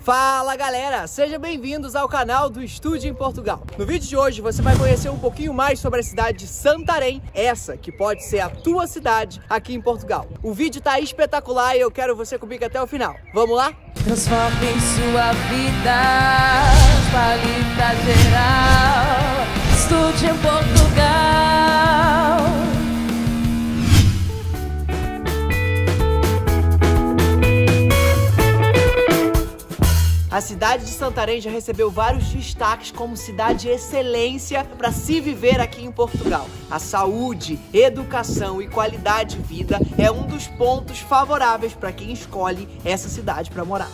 Fala galera, sejam bem-vindos ao canal do Estúdio em Portugal. No vídeo de hoje você vai conhecer um pouquinho mais sobre a cidade de Santarém, essa que pode ser a tua cidade aqui em Portugal. O vídeo tá espetacular e eu quero você comigo até o final. Vamos lá? Transforme sua vida, fale pra geral. Estúdio em Portugal. A cidade de Santarém já recebeu vários destaques como cidade de excelência para se viver aqui em Portugal. A saúde, educação e qualidade de vida é um dos pontos favoráveis para quem escolhe essa cidade para morar.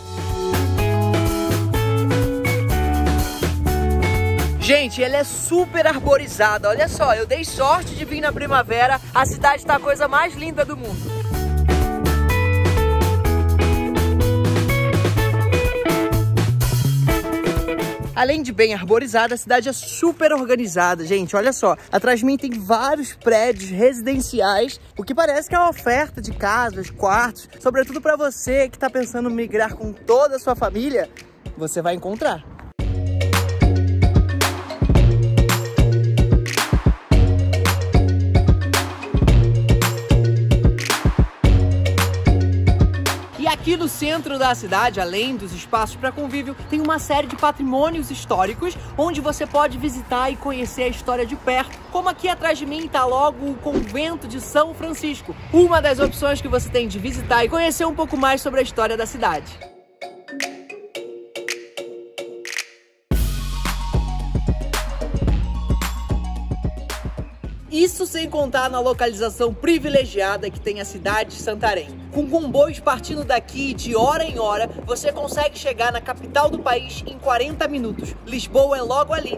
Gente, ela é super arborizada, olha só, eu dei sorte de vir na primavera, a cidade está a coisa mais linda do mundo. Além de bem arborizada, a cidade é super organizada, gente, olha só. Atrás de mim tem vários prédios residenciais, o que parece que é uma oferta de casas, quartos, sobretudo para você que está pensando em migrar com toda a sua família, você vai encontrar. Aqui no centro da cidade, além dos espaços para convívio, tem uma série de patrimônios históricos onde você pode visitar e conhecer a história de perto. Como aqui atrás de mim está logo o Convento de São Francisco, uma das opções que você tem de visitar e conhecer um pouco mais sobre a história da cidade. Isso sem contar na localização privilegiada que tem a cidade de Santarém. Com comboios partindo daqui de hora em hora, você consegue chegar na capital do país em 40 minutos. Lisboa é logo ali.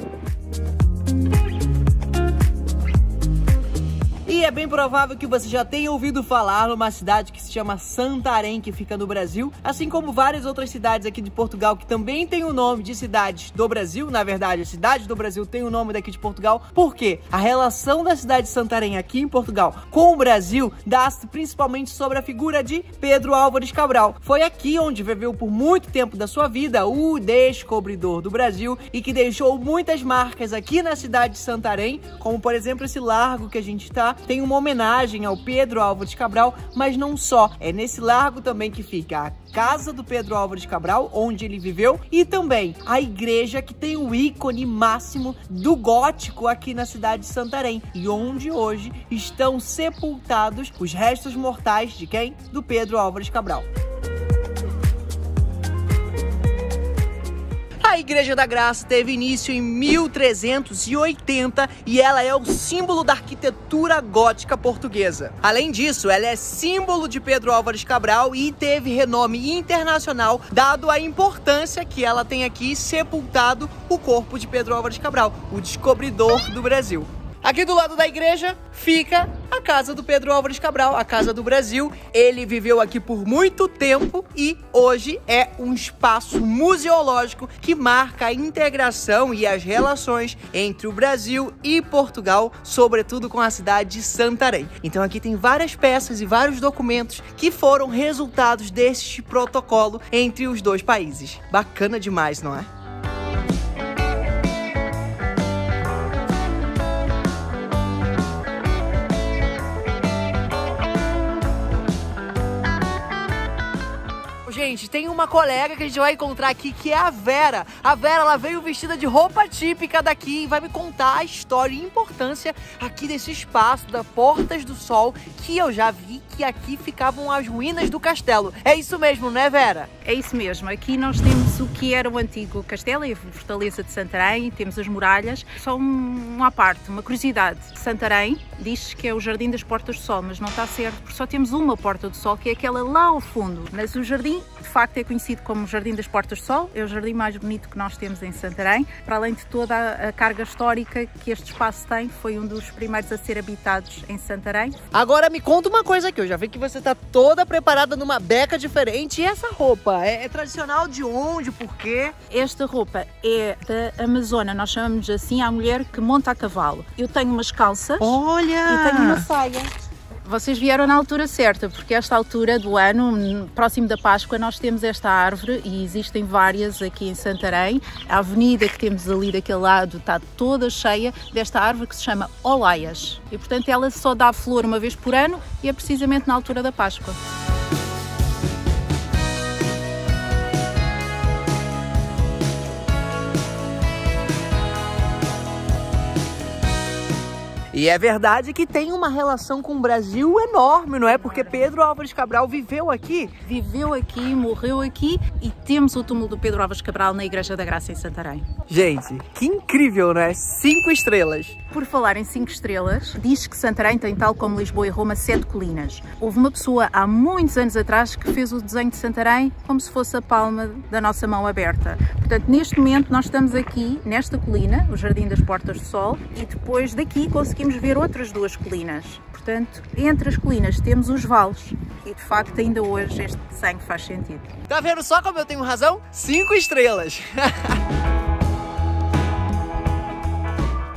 E é bem provável que você já tenha ouvido falar numa cidade que se chama Santarém, que fica no Brasil, assim como várias outras cidades aqui de Portugal que também tem o nome de cidades do Brasil. Na verdade, a cidade do Brasil tem o nome daqui de Portugal, porque a relação da cidade de Santarém aqui em Portugal com o Brasil dá-se principalmente sobre a figura de Pedro Álvares Cabral. Foi aqui onde viveu por muito tempo da sua vida o descobridor do Brasil e que deixou muitas marcas aqui na cidade de Santarém, como por exemplo esse largo que a gente está. Tem uma homenagem ao Pedro Álvares Cabral, mas não só. É nesse largo também que fica a casa do Pedro Álvares Cabral, onde ele viveu, e também a igreja que tem o ícone máximo do gótico aqui na cidade de Santarém, e onde hoje estão sepultados os restos mortais de quem? Do Pedro Álvares Cabral. A Igreja da Graça teve início em 1380 e ela é o símbolo da arquitetura gótica portuguesa. Além disso, ela é símbolo de Pedro Álvares Cabral e teve renome internacional dado a importância que ela tem aqui sepultado o corpo de Pedro Álvares Cabral, o descobridor do Brasil. Aqui do lado da igreja fica a casa do Pedro Álvares Cabral, a Casa do Brasil. Ele viveu aqui por muito tempo e hoje é um espaço museológico que marca a integração e as relações entre o Brasil e Portugal, sobretudo com a cidade de Santarém. Então aqui tem várias peças e vários documentos que foram resultados deste protocolo entre os dois países. Bacana demais, não é? Gente, tem uma colega que a gente vai encontrar aqui que é a Vera. A Vera, ela veio vestida de roupa típica daqui e vai me contar a história e importância aqui desse espaço da Portas do Sol, que eu já vi que aqui ficavam as ruínas do castelo. É isso mesmo, né, Vera? É isso mesmo. Aqui nós temos o que era o antigo castelo e a fortaleza de Santarém, temos as muralhas. Só uma parte, uma curiosidade. Santarém diz que é o Jardim das Portas do Sol, mas não está certo, porque só temos uma Porta do Sol, que é aquela lá ao fundo. Mas o jardim, de facto, é conhecido como Jardim das Portas do Sol, é o jardim mais bonito que nós temos em Santarém. Para além de toda a carga histórica que este espaço tem, foi um dos primeiros a ser habitados em Santarém. Agora me conta uma coisa aqui, eu já vi que você está toda preparada numa beca diferente. E essa roupa, é tradicional de onde, por quê? Esta roupa é da Amazônia, nós chamamos assim a mulher que monta a cavalo. Eu tenho umas calças. Olha! E tenho uma saia. Vocês vieram na altura certa, porque esta altura do ano, próximo da Páscoa, nós temos esta árvore e existem várias aqui em Santarém. A avenida que temos ali daquele lado está toda cheia desta árvore que se chama Olaias. E, portanto, ela só dá flor uma vez por ano e é precisamente na altura da Páscoa. E é verdade que tem uma relação com o Brasil enorme, não é? Porque Pedro Álvares Cabral viveu aqui. Viveu aqui, morreu aqui e temos o túmulo do Pedro Álvares Cabral na Igreja da Graça em Santarém. Gente, que incrível, não é? 5 estrelas. Por falar em 5 estrelas, diz que Santarém tem, tal como Lisboa e Roma, 7 colinas. Houve uma pessoa há muitos anos atrás que fez o desenho de Santarém como se fosse a palma da nossa mão aberta. Portanto, neste momento nós estamos aqui nesta colina, o Jardim das Portas do Sol, e depois daqui conseguimos ver outras 2 colinas. Portanto, entre as colinas temos os vales e de facto ainda hoje este desenho faz sentido. Tá vendo só como eu tenho razão? 5 estrelas.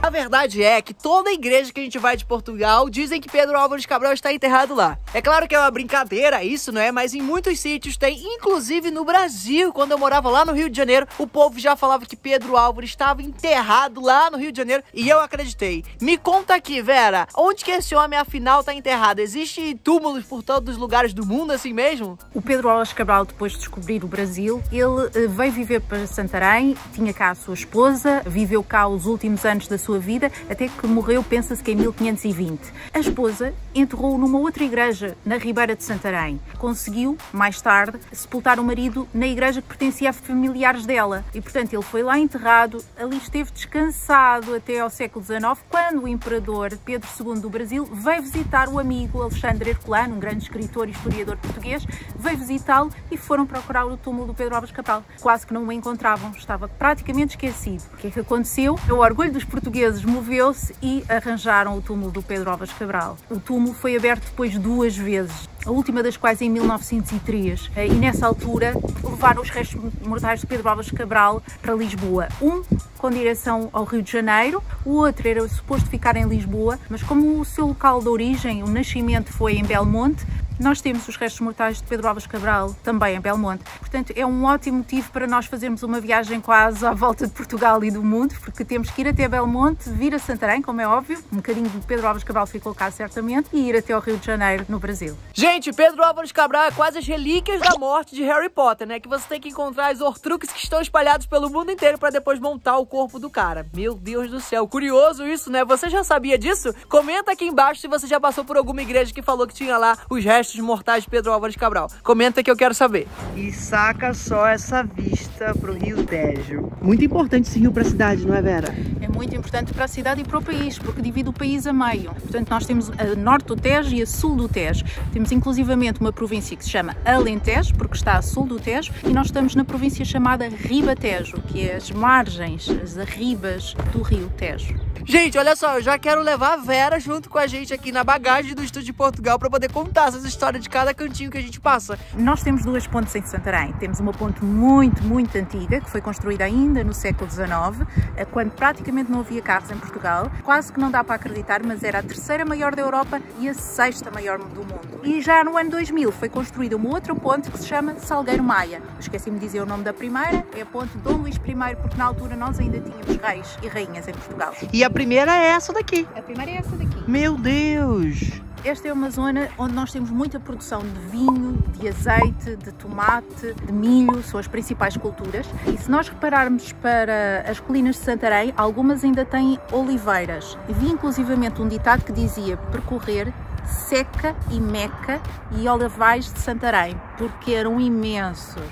A verdade é que toda igreja que a gente vai de Portugal dizem que Pedro Álvares Cabral está enterrado lá. É claro que é uma brincadeira isso, não é? Mas em muitos sítios tem, inclusive no Brasil. Quando eu morava lá no Rio de Janeiro, o povo já falava que Pedro Álvares estava enterrado lá no Rio de Janeiro e eu acreditei. Me conta aqui, Vera, onde que esse homem afinal está enterrado? Existem túmulos por todos os lugares do mundo assim mesmo? O Pedro Álvares Cabral, depois de descobrir o Brasil, ele veio viver para Santarém, tinha cá a sua esposa, viveu cá os últimos anos da sua vida, até que morreu, pensa-se que em 1520. A esposa enterrou-o numa outra igreja, na Ribeira de Santarém. Conseguiu, mais tarde, sepultar o marido na igreja que pertencia a familiares dela. E, portanto, ele foi lá enterrado, ali esteve descansado até ao século XIX, quando o imperador Pedro II do Brasil veio visitar o amigo Alexandre Herculano, um grande escritor e historiador português, veio visitá-lo e foram procurar o túmulo do Pedro Álvares Cabral. Quase que não o encontravam, estava praticamente esquecido. O que é que aconteceu? O orgulho dos portugueses moveu-se e arranjaram o túmulo do Pedro Álvares Cabral. O túmulo foi aberto depois 2 vezes, a última das quais em 1903, e nessa altura levaram os restos mortais de Pedro Álvares Cabral para Lisboa. Um com direção ao Rio de Janeiro, o outro era suposto ficar em Lisboa, mas como o seu local de origem, o nascimento, foi em Belmonte, nós temos os restos mortais de Pedro Álvares Cabral também em Belmonte. Portanto, é um ótimo motivo para nós fazermos uma viagem quase à volta de Portugal e do mundo, porque temos que ir até Belmonte, vir a Santarém, como é óbvio, um bocadinho de Pedro Álvares Cabral ficou cá certamente, e ir até ao Rio de Janeiro, no Brasil. Gente, Pedro Álvares Cabral é quase as relíquias da morte de Harry Potter, né? Que você tem que encontrar os Horcruxes que estão espalhados pelo mundo inteiro para depois montar o corpo do cara. Meu Deus do céu, curioso isso, né? Você já sabia disso? Comenta aqui embaixo se você já passou por alguma igreja que falou que tinha lá os restos mortais de Pedro Álvares Cabral. Comenta que eu quero saber. E saca só essa vista pro Rio Tejo. Muito importante esse rio para a cidade, não é, Vera? É muito importante para a cidade e para o país, porque divide o país a meio. Portanto, nós temos a norte do Tejo e a sul do Tejo. Temos inclusivamente uma província que se chama Alentejo, porque está a sul do Tejo, e nós estamos na província chamada Ribatejo, que é as margens, as arribas do rio Tejo. Gente, olha só, eu já quero levar a Vera junto com a gente aqui na bagagem do Estúdio de Portugal para poder contar essas histórias de cada cantinho que a gente passa. Nós temos 2 pontes em Santarém. Temos uma ponte muito, muito antiga, que foi construída ainda no século XIX, quando praticamente não havia carros em Portugal. Quase que não dá para acreditar, mas era a 3ª maior da Europa e a 6ª maior do mundo. E já no ano 2000 foi construída uma outra ponte que se chama Salgueiro Maia. Esqueci-me de dizer o nome da primeira, é a ponte Dom Luís I, porque na altura nós ainda tínhamos reis e rainhas em Portugal. E a primeira é essa daqui. A primeira é essa daqui. Meu Deus! Esta é uma zona onde nós temos muita produção de vinho, de azeite, de tomate, de milho, são as principais culturas. E se nós repararmos para as colinas de Santarém, algumas ainda têm oliveiras. Vi inclusivamente um ditado que dizia percorrer Seca e Meca e Olivais de Santarém, porque eram imensos.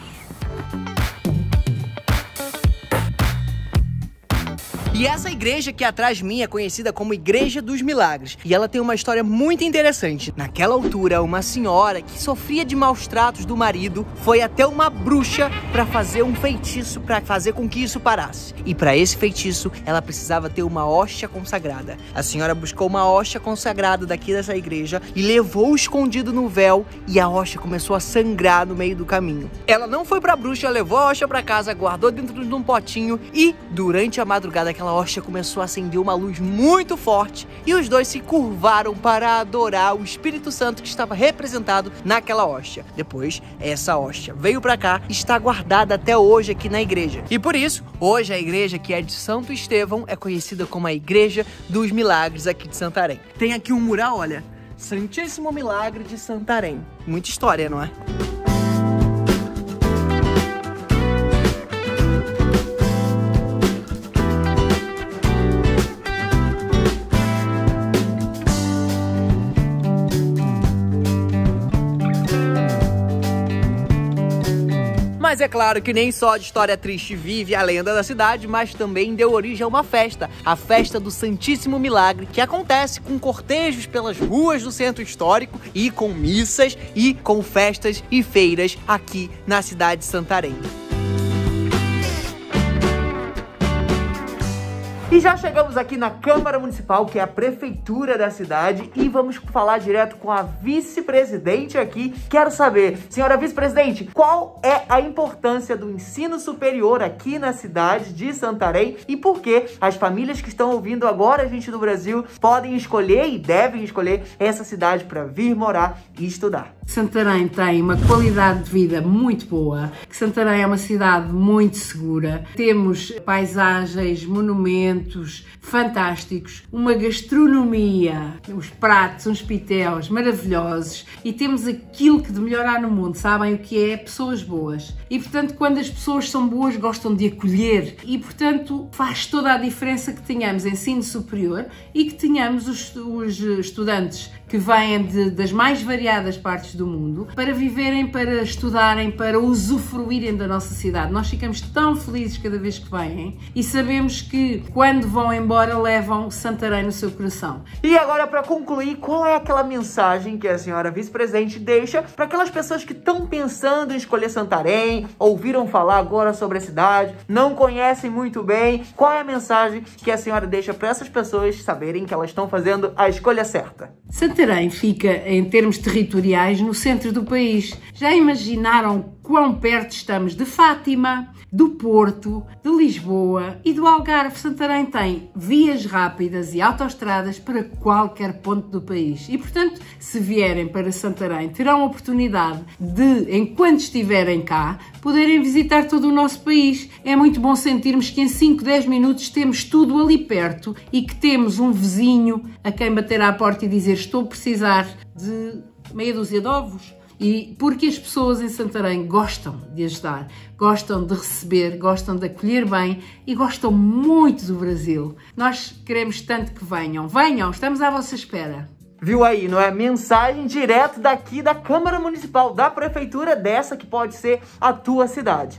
E essa igreja aqui atrás de mim é conhecida como Igreja dos Milagres. E ela tem uma história muito interessante. Naquela altura, uma senhora que sofria de maus tratos do marido foi até uma bruxa para fazer um feitiço para fazer com que isso parasse. E para esse feitiço, ela precisava ter uma hóstia consagrada. A senhora buscou uma hóstia consagrada daqui dessa igreja e levou escondido no véu e a hóstia começou a sangrar no meio do caminho. Ela não foi para a bruxa, levou a hóstia para casa, guardou dentro de um potinho e durante a madrugada aquela aquela hóstia começou a acender uma luz muito forte e os dois se curvaram para adorar o Espírito Santo que estava representado naquela hóstia. Depois, essa hóstia veio para cá e está guardada até hoje aqui na igreja. E por isso, hoje a igreja, que é de Santo Estevão, é conhecida como a Igreja dos Milagres aqui de Santarém. Tem aqui um mural, olha, Santíssimo Milagre de Santarém. Muita história, não é? Mas é claro que nem só de história triste vive a lenda da cidade, mas também deu origem a uma festa, a Festa do Santíssimo Milagre, que acontece com cortejos pelas ruas do centro histórico e com missas e com festas e feiras aqui na cidade de Santarém. E já chegamos aqui na Câmara Municipal, que é a prefeitura da cidade, e vamos falar direto com a vice-presidente aqui. Quero saber, senhora vice-presidente, qual é a importância do ensino superior aqui na cidade de Santarém e por que as famílias que estão ouvindo agora a gente do Brasil podem escolher e devem escolher essa cidade para vir morar e estudar. Santarém tem uma qualidade de vida muito boa, Santarém é uma cidade muito segura, temos paisagens, monumentos fantásticos, uma gastronomia, os pratos, uns pitéus maravilhosos e temos aquilo que de melhorar no mundo, sabem o que é? Pessoas boas. E portanto, quando as pessoas são boas, gostam de acolher e portanto faz toda a diferença que tenhamos ensino superior e que tenhamos os estudantes que vêm das mais variadas partes do mundo para viverem, para estudarem, para usufruírem da nossa cidade. Nós ficamos tão felizes cada vez que vêm e sabemos que quando vão embora levam Santarém no seu coração. E agora, para concluir, qual é aquela mensagem que a senhora vice-presidente deixa para aquelas pessoas que estão pensando em escolher Santarém, ouviram falar agora sobre a cidade, não conhecem muito bem? Qual é a mensagem que a senhora deixa para essas pessoas saberem que elas estão fazendo a escolha certa? Santarém fica, em termos territoriais, no centro do país. Já imaginaram quão perto estamos de Fátima, do Porto, de Lisboa e do Algarve? Santarém tem vias rápidas e autoestradas para qualquer ponto do país. E, portanto, se vierem para Santarém, terão a oportunidade de, enquanto estiverem cá, poderem visitar todo o nosso país. É muito bom sentirmos que em 5, 10 minutos temos tudo ali perto e que temos um vizinho a quem bater à porta e dizer: estou a precisar de meia dúzia de ovos. E porque as pessoas em Santarém gostam de ajudar, gostam de receber, gostam de acolher bem e gostam muito do Brasil. Nós queremos tanto que venham. Venham, estamos à vossa espera. Viu aí, não é? Mensagem direto daqui da Câmara Municipal, da Prefeitura, dessa que pode ser a tua cidade.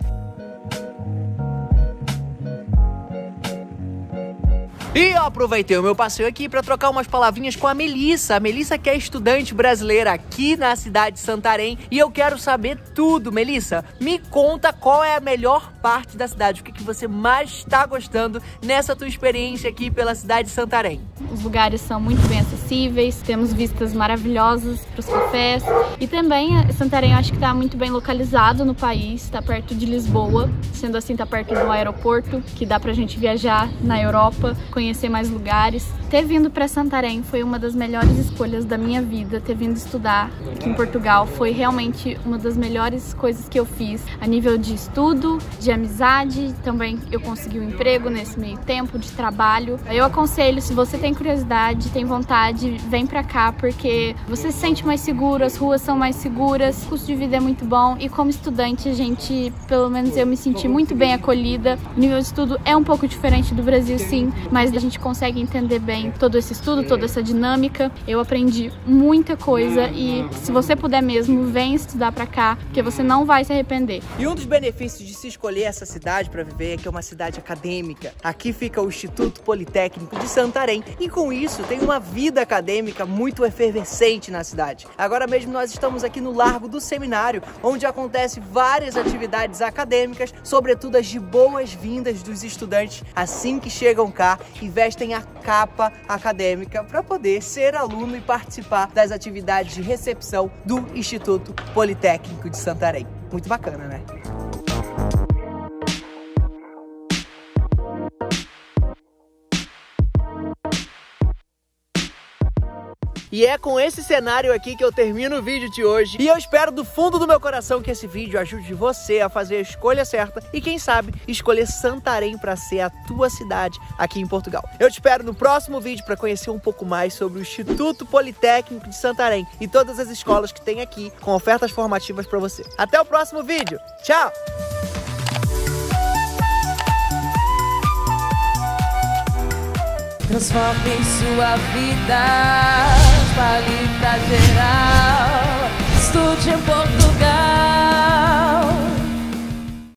E eu aproveitei o meu passeio aqui para trocar umas palavrinhas com a Melissa. A Melissa, que é estudante brasileira aqui na cidade de Santarém. E eu quero saber tudo. Melissa, me conta qual é a melhor parte da cidade. O que você mais está gostando nessa tua experiência aqui pela cidade de Santarém? Os lugares são muito bem acessíveis, temos vistas maravilhosas para os cafés. E também Santarém eu acho que está muito bem localizado no país, está perto de Lisboa. Sendo assim, está perto do aeroporto, que dá pra gente viajar na Europa, conhecer mais lugares. Ter vindo para Santarém foi uma das melhores escolhas da minha vida. Ter vindo estudar aqui em Portugal foi realmente uma das melhores coisas que eu fiz a nível de estudo, de amizade. Também eu consegui um emprego nesse meio tempo de trabalho. Eu aconselho, se você tem curiosidade, tem vontade, vem pra cá, porque você se sente mais seguro, as ruas são mais seguras, o custo de vida é muito bom e como estudante a gente, pelo menos eu me senti muito bem acolhida. O nível de estudo é um pouco diferente do Brasil, sim, mas a gente consegue entender bem todo esse estudo, toda essa dinâmica. Eu aprendi muita coisa e se você puder mesmo, vem estudar pra cá, porque você não vai se arrepender. E um dos benefícios de se escolher essa cidade para viver é que é uma cidade acadêmica. Aqui fica o Instituto Politécnico de Santarém e com isso tem uma vida acadêmica muito efervescente na cidade. Agora mesmo nós estamos aqui no Largo do Seminário, onde acontecem várias atividades acadêmicas, sobretudo as de boas-vindas dos estudantes assim que chegam cá e vestem a capa acadêmica para poder ser aluno e participar das atividades de recepção do Instituto Politécnico de Santarém. Muito bacana, né? E é com esse cenário aqui que eu termino o vídeo de hoje. E eu espero do fundo do meu coração que esse vídeo ajude você a fazer a escolha certa e quem sabe escolher Santarém para ser a tua cidade aqui em Portugal. Eu te espero no próximo vídeo para conhecer um pouco mais sobre o Instituto Politécnico de Santarém e todas as escolas que tem aqui com ofertas formativas para você. Até o próximo vídeo. Tchau! Transforme sua vida, espalhe pra geral. Estude em Portugal.